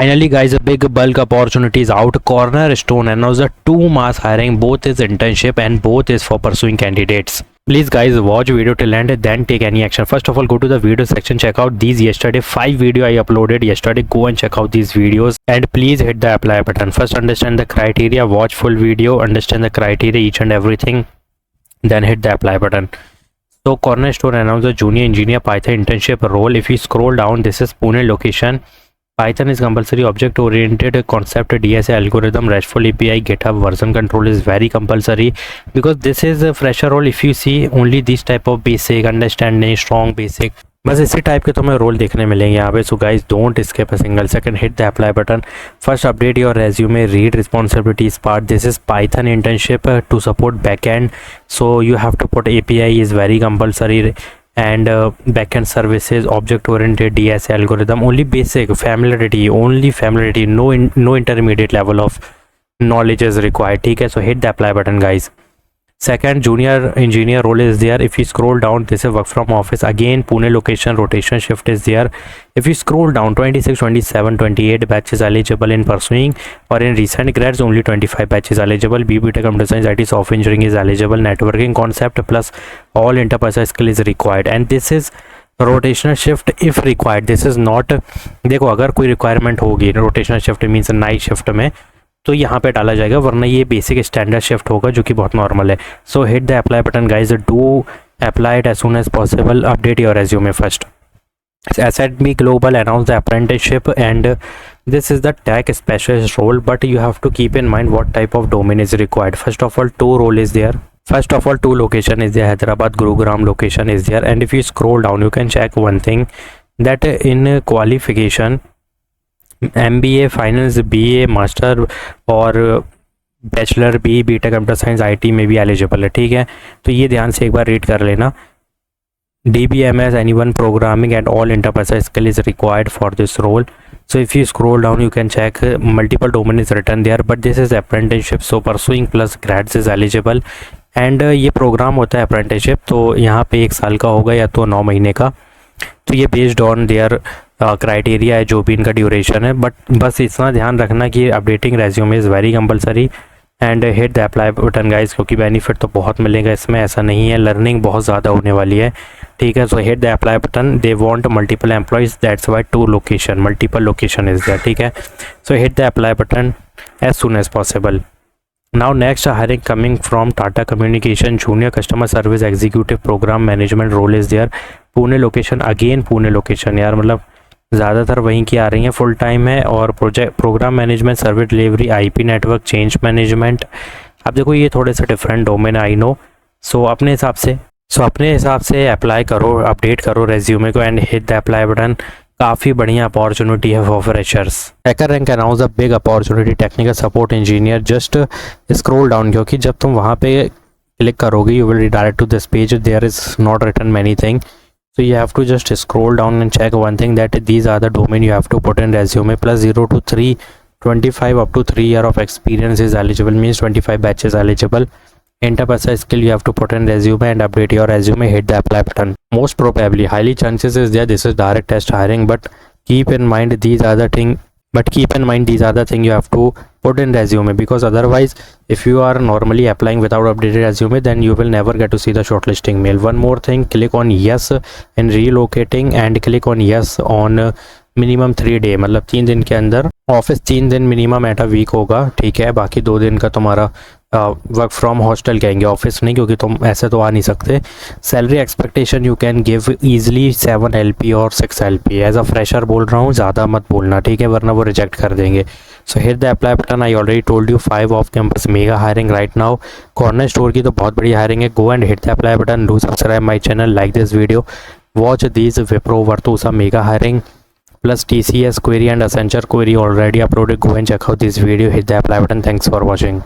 Finally, guys, a big bulk opportunity is out. Cornerstone announced a 2 mass hiring. Both is internship and both is for pursuing candidates. Please, guys, watch video till end, then take any action. First of all, go to the video section, check out these yesterday 5 video I uploaded yesterday. Go and check out these videos and please hit the apply button. First, understand the criteria, watch full video, understand the criteria, each and everything, then hit the apply button. So Cornerstone announced a junior engineer Python internship role. If you scroll down, this is Pune location. Python is compulsory, object oriented concept, DSA algorithm, RESTful API, GitHub version control is very compulsory because this is a fresher role. If you see only this type of basic understanding, strong basic, बस इसी type के तुम्हें role देखने मिलेंगे यहाँ पे. So guys don't skip a single second, hit the apply button. First update your resume, read responsibilities part. This is Python internship to support backend, so you have to put API is very compulsory and backend services, object oriented, DSA algorithm, only basic familiarity, no intermediate level of knowledge is required. ठीक है, so hit the apply button guys. Second, junior engineer role is there. If you scroll down, this is work from office, again Pune location, rotation shift is there. If you scroll down, 26, 27, 28 batches eligible in pursuing, or in recent grads only 25 batches eligible. BBTech computer science, IT, software engineering is eligible. Networking concept plus all interpersonal skill is required, and this is rotational shift if required. This is not, देखो अगर कोई requirement होगी rotational shift means night shift में, तो यहाँ पे डाला जाएगा, वरना ये बेसिक स्टैंडर्ड शिफ्ट होगा जो कि बहुत नॉर्मल है. So hit the apply button guys, do apply it as soon as possible. Update your resume first. S&P Global announced the apprenticeship and this is the tech specialist role, but you have to keep in mind what type of domain is required. First of all, two location is there. Hyderabad, Gurugram location is there, and if you scroll down you can check one thing, that in qualification MBA finance, BA master और bachelor BTech computer science IT में भी eligible है. ठीक है, तो ये ध्यान से एक बार रीड कर लेना. DBMS, anyone programming and all interpersonal skill is required for this role. So if you scroll down you can check multiple domain is written there, but this is apprenticeship, so pursuing plus grads is eligible. And ये programme होता है apprenticeship, तो यहाँ पे 1 साल का होगा या तो 9 महीने का. तो ये बेस्ड ऑन देयर क्राइटेरिया है जो भी इनका ड्यूरेशन है, बट बस इतना ध्यान रखना कि updating resume is very compulsory. And hit the apply button guys, क्योंकि बेनिफिट तो बहुत मिलेगा इसमें, ऐसा नहीं है, लर्निंग बहुत ज़्यादा होने वाली है. ठीक है, so hit the apply button. They want multiple employees, that's why 2 location, multiple location is there. ठीक है, so hit the apply button as soon as possible. Now next hiring coming from Tata Communication, junior customer service executive program management role is there. Pune location, again Pune location यार, मतलब ज़्यादातर वहीं की आ रही हैं. Full time है और project programme management, service delivery, IP network, change management. अब देखो ये थोड़े से different domain I know, so अपने हिसाब से अप्लाई करो, अपडेट करो रेज्यूमे को and hit the apply button. काफ़ी बढ़िया अपॉर्चुनिटी है for freshers. HackerRank announce a big opportunity, technical support engineer. Just scroll down, क्योंकि जब तुम वहाँ पे क्लिक करोगे you will redirect to this page. There is not written many thing, so you have to just scroll down and check one thing, that these are the domain you have to put in resume. Plus 0 to 3, 25 up to 3 year of experience is eligible, means 25 batches eligible. Interpersonal skill you have to put in resume and update your resume. Hit the apply button. Most probably, highly chances is there this is direct test hiring, but keep in mind these are the thing you have to put in resume, because otherwise if you are normally applying without updated resume then you will never get to see the shortlisting mail. One more thing, click on yes in relocating and click on yes on minimum 3 day, मतलब 3 दिन के अंदर office, 3 दिन minimum at a week होगा. ठीक है, बाकी 2 दिन का तुम्हारा वर्क फ्रॉम हॉस्टल कहेंगे, ऑफिस नहीं, क्योंकि तुम ऐसे तो आ नहीं सकते. Salary expectation u can give easily 7 LP और 6 LP. एज अ फ्रेशर बोल रहा हूँ, ज़्यादा मत बोलना, ठीक है, वरना वो रिजेक्ट कर देंगे. So hit the apply button. I already told you 5 off campus mega hiring right now. Corner store की तो बहुत बड़ी हायरिंग है. Go and hit the apply button. Do subscribe my channel, like this video, watch these Wipro Virtusa mega hiring plus TCS query and Accenture query already uploaded. Go and check out this video, hit the apply button. Thanks for watching.